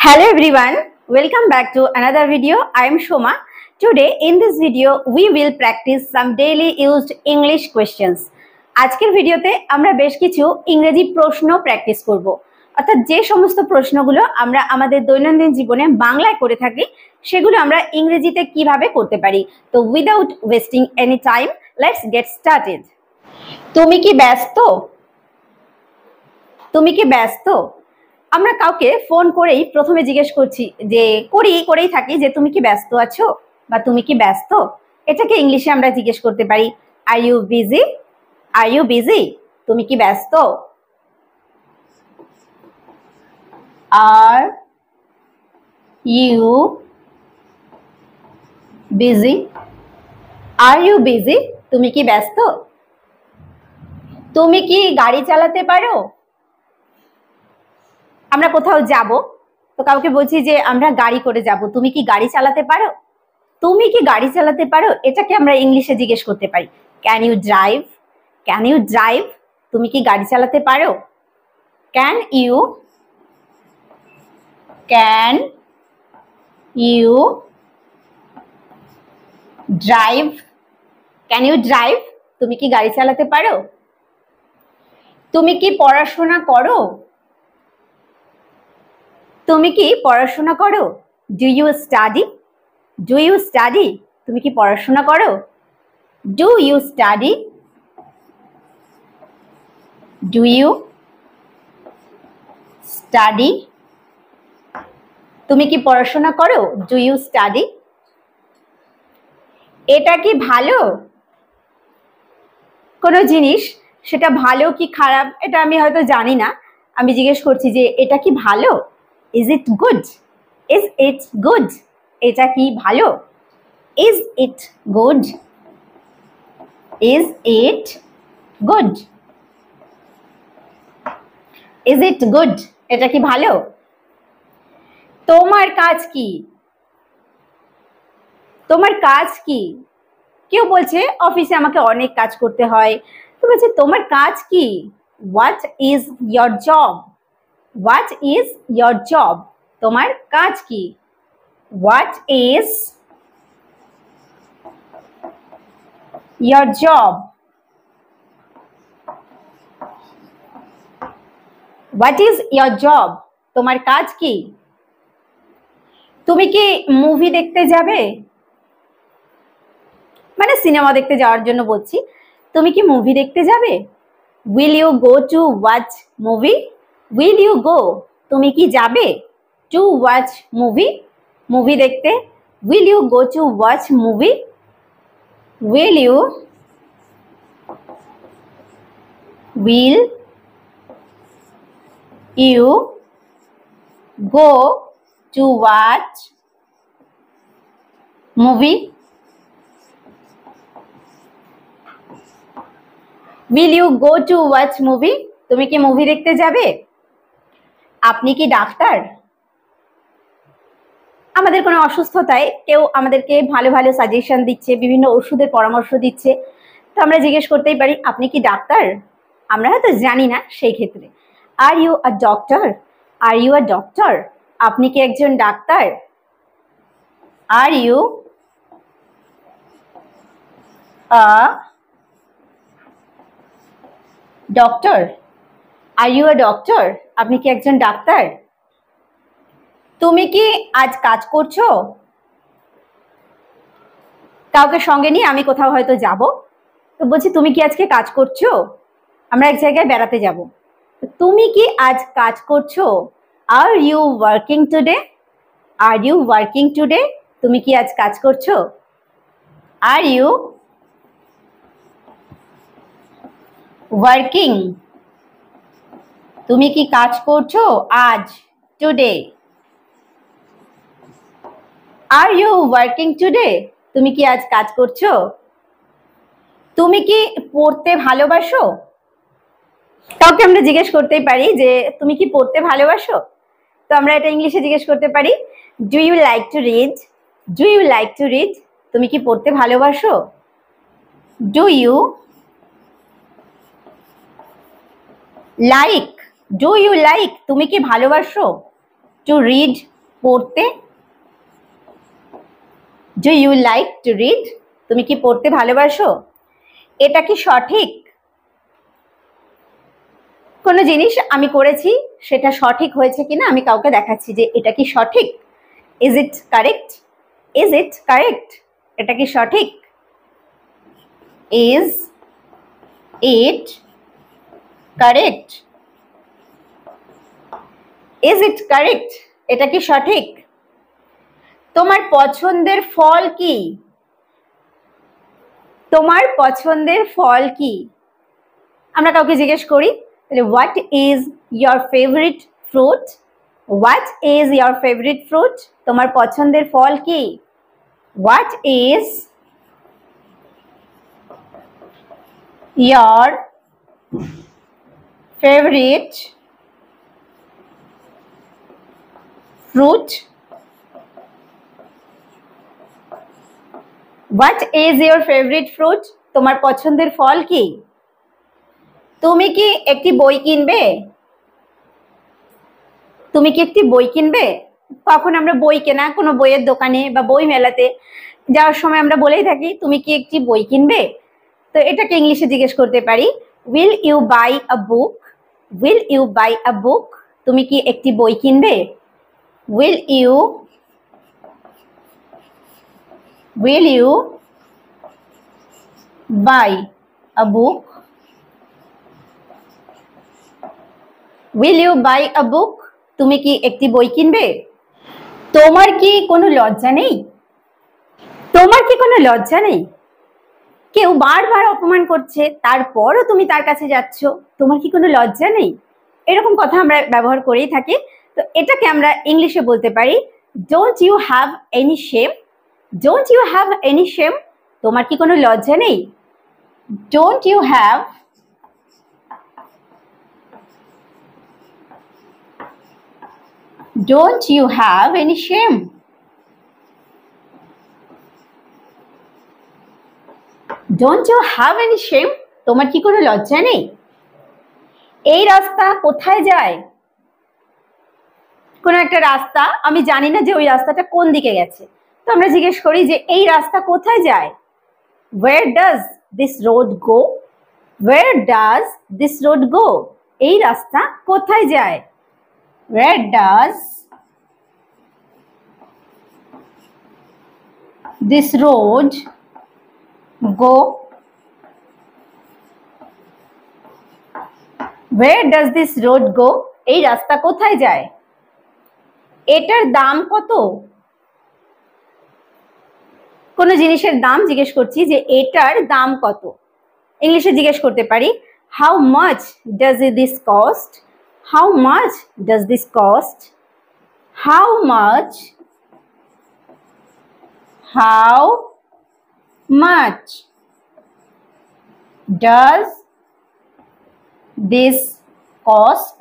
Hello everyone, welcome back to another video. I am Shoma. Today in this video we will practice some daily used English questions. আজকের ভিডিওতে আমরা বেশ কিছু ইংরেজি প্রশ্ন practice করব। অর্থাৎ যে সমস্ত প্রশ্নগুলো আমরা আমাদের দৈনন্দিন জীবনে বাংলায় করে থাকি সেগুলো আমরা ইংরেজিতে কিভাবে করতে পারি। তো without wasting any time let's get started. তুমি কি ব্যস্ত? তুমি কি ব্যস্ত? আমরা কাউকে ফোন করেই প্রথমে জিজ্ঞেস করছি যে করেই থাকি যে তুমি কি ব্যস্ত আছো বা তুমি কি ব্যস্ত। এটাকে ইংলিশে আমরা জিজ্ঞেস করতে পারি are you busy? Are you busy? তুমি কি ব্যস্ত? Are you busy? Are you busy? তুমি কি ব্যস্ত? তুমি কি গাড়ি চালাতে পারো? আমরা কোথাও যাব তো কাউকে বলছি যে আমরা গাড়ি করে যাব, তুমি কি গাড়ি চালাতে পারো? তুমি কি গাড়ি চালাতে পারো এটাকে আমরা ইংলিশে জিজ্ঞেস করতে পারি can you drive? Can you drive? তুমি কি গাড়ি চালাতে পারো? Can you drive? Can you drive? তুমি কি গাড়ি চালাতে পারো? তুমি কি পড়াশোনা করো? তুমি কি পড়াশোনা করো? Do you study? Do you study? তুমি কি পড়াশোনা করো? Do you study? Do you study? তুমি কি পড়াশোনা করো? Do you study? এটা কি ভালো? কোনো জিনিস সেটা ভালো কি খারাপ এটা আমি হয়তো জানি না, আমি জিজ্ঞেস করছি যে এটা কি ভালো? Is it good? Is it good? এটা কি ভালো? Is it good? Is it good? Is it good? এটা কি ভালো? তোমার কাজ কি? তোমার কাজ কি? কেউ বলছে অফিসে আমাকে অনেক কাজ করতে হয়, তো বলছে তোমার কাজ কি? What is your job? What is your job? তোমার কাজ কি? What is your job? What is your job? তোমার কাজ কি? তুমি কি মুভি দেখতে যাবে? মানে সিনেমা দেখতে যাওয়ার জন্য বলছি, তুমি কি মুভি দেখতে যাবে? Will you go to watch movie? Will you go? তুমি কি যাবে? To watch movie? মুভি দেখতে? Will you go to watch movie? Will you go to watch movie? Will you go to watch movie? তুমি কি movie দেখতে যাবে? আপনি কি ডাক্তার? আমাদের কোনো অসুস্থতায় কেউ আমাদেরকে ভালো ভালো সাজেশন দিচ্ছে, বিভিন্ন ওষুধের পরামর্শ দিচ্ছে, তো আমরা জিজ্ঞেস করতেই পারি আপনি কি ডাক্তার? আমরা হয়তো জানি না সেই ক্ষেত্রে are you a doctor? Are you a doctor? আপনি কি একজন ডাক্তার? Are you a doctor? Are you a doctor? আপনি কি একজন ডাক্তার? তুমি কি আজ কাজ করছো? কাউকে সঙ্গে নিয়ে আমি কোথাও হয়তো যাব, তো বলছি তুমি কি আজকে কাজ করছো? আমরা এক জায়গায় বেড়াতে যাব, তুমি কি আজ কাজ করছো? Are you working today? Are you working today? তুমি কি আজ কাজ করছো? Are you working? তুমি কি কাজ করছো আজ? Today? Are you working today? তুমি কি আজ কাজ করছো? তুমি কি পড়তে ভালোবাসো? কাউকে আমরা জিজ্ঞেস করতেই পারি যে তুমি কি পড়তে ভালোবাসো, তো আমরা এটা ইংলিশে জিজ্ঞেস করতে পারি do you like to read? Do you like to read? তুমি কি পড়তে ভালোবাসো? Do you like? Do you like? তুমি কি ভালোবাসো টু রিড? পড়তে। Do you like to read? তুমি কি পড়তে ভালোবাসো? এটা কি সঠিক? কোনো জিনিস আমি করেছি, সেটা সঠিক হয়েছে কিনা আমি কাউকে দেখাচ্ছি যে এটা কি সঠিক। Is it correct? Is it correct? এটা কি সঠিক? Is it correct? Is it correct? এটা কি সঠিক? তোমার পছন্দের ফল কি? তোমার পছন্দের ফল কি? আমরা কাউকে জিজ্ঞেস করি, তাহলে what is your favourite fruit? What is your favourite fruit? তোমার পছন্দের ফল কি? What is your favourite fruit? What is your favourite fruit? তোমার পছন্দের ফল কি? তুমি কি একটি বই কিনবে? তুমি কি একটি বই কিনবে? কখন আমরা বই কেনা কোনো বইয়ের দোকানে বা বই মেলাতে যাওয়ার সময় আমরা বলেই থাকি তুমি কি একটি বই কিনবে। তো এটাকে ইংলিশে জিজ্ঞেস করতে পারি, will you buy a book? Will you buy a book? তুমি কি একটি বই কিনবে? Will you buy a book? Will you buy a book? তুমি কি একটি বই কিনবে? তোমার কি কোনো লজ্জা নেই? তোমার কি কোনো লজ্জা নেই? কেউ বারবার অপমান করছে, তারপরও তুমি তার কাছে যাচ্ছ, তোমার কি কোনো লজ্জা নেই? এরকম কথা আমরা ব্যবহার করেই থাকি। তো এটাকে আমরা ইংলিশে বলতে পারি, don't you have any shame? Don't you have any shame? তোমার কি কোনো লজ্জা নেই? Don't you have Don't you have any shame? Don't you have any shame? তোমার কি কোনো লজ্জা নেই? এই রাস্তা কোথায় যায়? কোনো একটা রাস্তা, আমি জানি না যে ওই রাস্তাটা কোন দিকে গেছে, তো আমরা জিজ্ঞেস করি যে এই রাস্তা কোথায় যায়? Where does this road go? Where does this road go? এই রাস্তা কোথায় যায়? Where does this road go? Where does this road go? এই রাস্তা কোথায় যায়? এটার দাম কত? কোন জিনিসের দাম জিজ্ঞেস করছি যে এটার দাম কত, ইংলিশে জিজ্ঞেস করতে পারি, how much does this cost? How much does this cost? How much does this cost?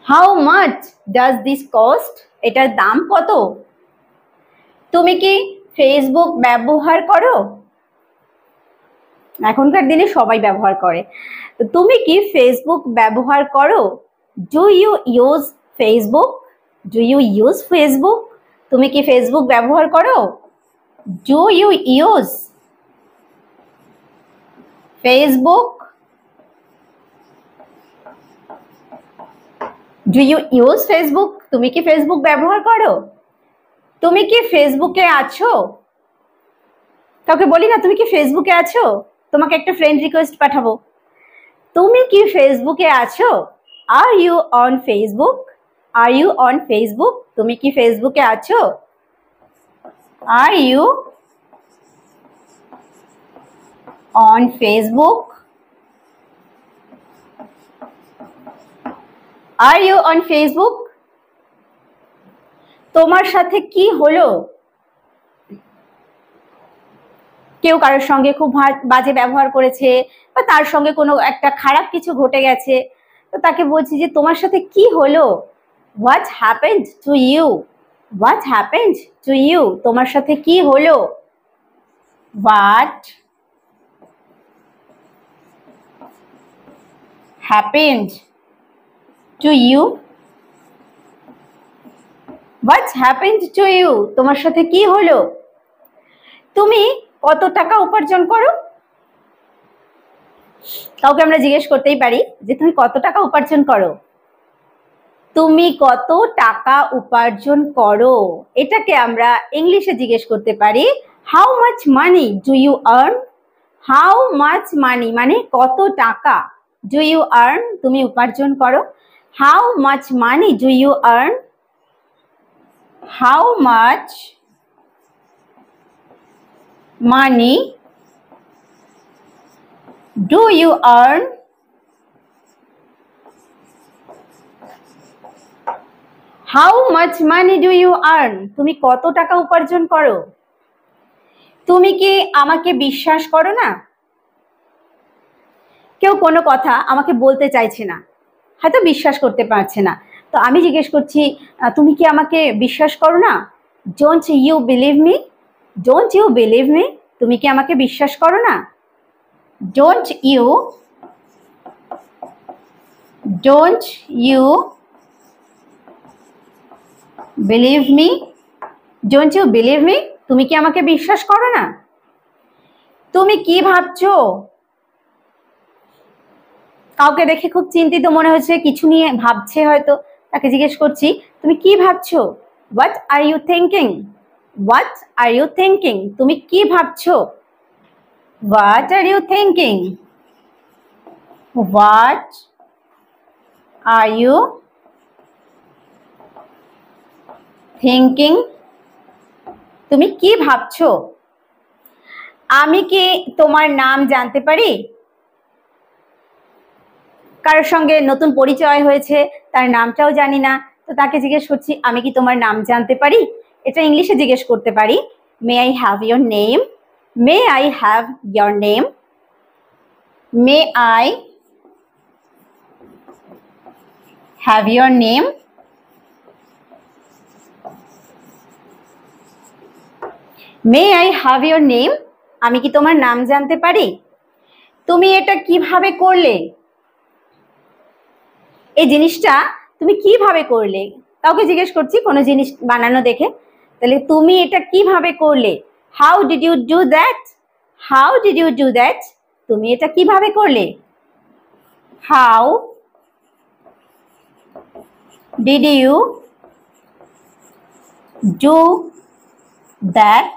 How much does this cost? এটার দাম কত? তুমি কি ফেসবুক ব্যবহার করো? এখনকার দিনে সবাই ব্যবহার করে, তো তুমি কি ফেসবুক ব্যবহার করো? Do you use Facebook? Do you use Facebook? তুমি কি ফেসবুক ব্যবহার করো? Do you use Facebook? Do you use Facebook? তুমি কি ফেসবুক ব্যবহার করো? তুমি কি ফেসবুকে আছো? কাউকে বলি না তুমি কি ফেসবুকে আছো, তোমাকে একটা ফ্রেন্ড রিকোয়েস্ট পাঠাবো, তুমি কি ফেসবুকে আছো? Are you on Facebook? Are you on Facebook? তুমি কি ফেসবুকে আছো? Are you on Facebook? Are you on Facebook? তোমার সাথে কি হলো? কেউ কারোর সঙ্গে খুব বাজে ব্যবহার করেছে বা তার সঙ্গে কোনো একটা খারাপ কিছু ঘটে গেছে, তো তাকে বলছি যে তোমার সাথে কি হলো? What happened to you? What happened to you? তোমার সাথে কি হলো? What happened to you? What's happened to you, তোমার সাথে কি হলো? তুমি কত টাকা উপার্জন করো? কাউকে আমরা জিজ্ঞেস করতেই পারি যে তুমি কত টাকা উপার্জন করো। তুমি কত টাকা উপার্জন করো, এটাকে আমরা ইংলিশে জিজ্ঞেস করতে পারি how much money do you earn. How much money মানে কত টাকা, ডু ইউ আর্ন তুমি উপার্জন করো। How much money do you earn, how much money do you earn, how much money do you earn তুমি কত টাকা উপার্জন করো। তুমি কি আমাকে বিশ্বাস করো না? কেউ কোনো কথা আমাকে বলতে চাইছে না, হয়তো বিশ্বাস করতে পারছে না, তো আমি জিজ্ঞেস করছি তুমি কি আমাকে বিশ্বাস করো না? Don't you believe me, don't you believe me তুমি কি আমাকে বিশ্বাস করো না? Don't you believe me, don't you believe me তুমি কি আমাকে বিশ্বাস করো না? তুমি কি ভাবছো? কাউকে দেখে খুব চিন্তিত মনে হচ্ছে, কিছু নিয়ে ভাবছে হয়তো, তাকে জিজ্ঞেস করছি তুমি কি ভাবছো? What are you thinking, what are you thinking তুমি কি ভাবছো? What are you thinking, what are you thinking তুমি কি ভাবছো? আমি কি তোমার নাম জানতে পারি? কারোর সঙ্গে নতুন পরিচয় হয়েছে, তার নামটাও জানি না, তো তাকে জিজ্ঞেস করছি আমি কি তোমার নাম জানতে পারি। এটা ইংলিশে জিজ্ঞেস করতে পারি may I have your name, may I have your name, may I have your name, may I have your name আমি কি তোমার নাম জানতে পারি? তুমি এটা কিভাবে করলে? এই জিনিসটা তুমি কিভাবে করলে? কাউকে জিজ্ঞেস করছি কোনো জিনিস বানানো দেখে, তাহলে তুমি এটা কিভাবে করলে? How did you do that, how did you do that তুমি এটা কিভাবে করলে? How did you do that,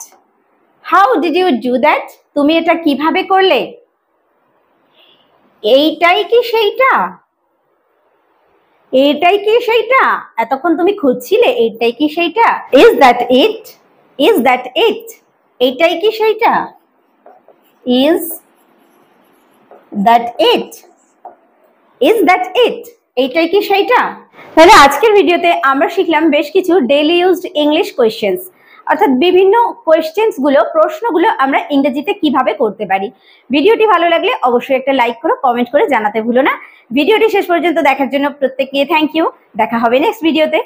how did you do that তুমি এটা কিভাবে করলে? এইটাই কি সেইটা, এটাই কি সেইটা এতক্ষণ তুমি খুঁজছিলে, এটাই কি সেইটা? Is that it, is that it এইটাই কি সেইটা? Is that it, is that it এইটাই কি সেইটা? তাহলে আজকের ভিডিওতে আমরা শিখলাম বেশ কিছু ডেইলি ইউজড ইংলিশ কোয়েশ্চেন্স, অর্থাৎ বিভিন্ন কোয়েশ্চেন্স গুলো, প্রশ্নগুলো আমরা ইংরেজিতে কিভাবে করতে পারি। ভিডিওটি ভালো লাগলে অবশ্যই একটা লাইক করো, কমেন্ট করে জানাতে ভুলো না। ভিডিওটি শেষ পর্যন্ত দেখার জন্য প্রত্যেককে থ্যাংক ইউ। দেখা হবে নেক্সট ভিডিওতে।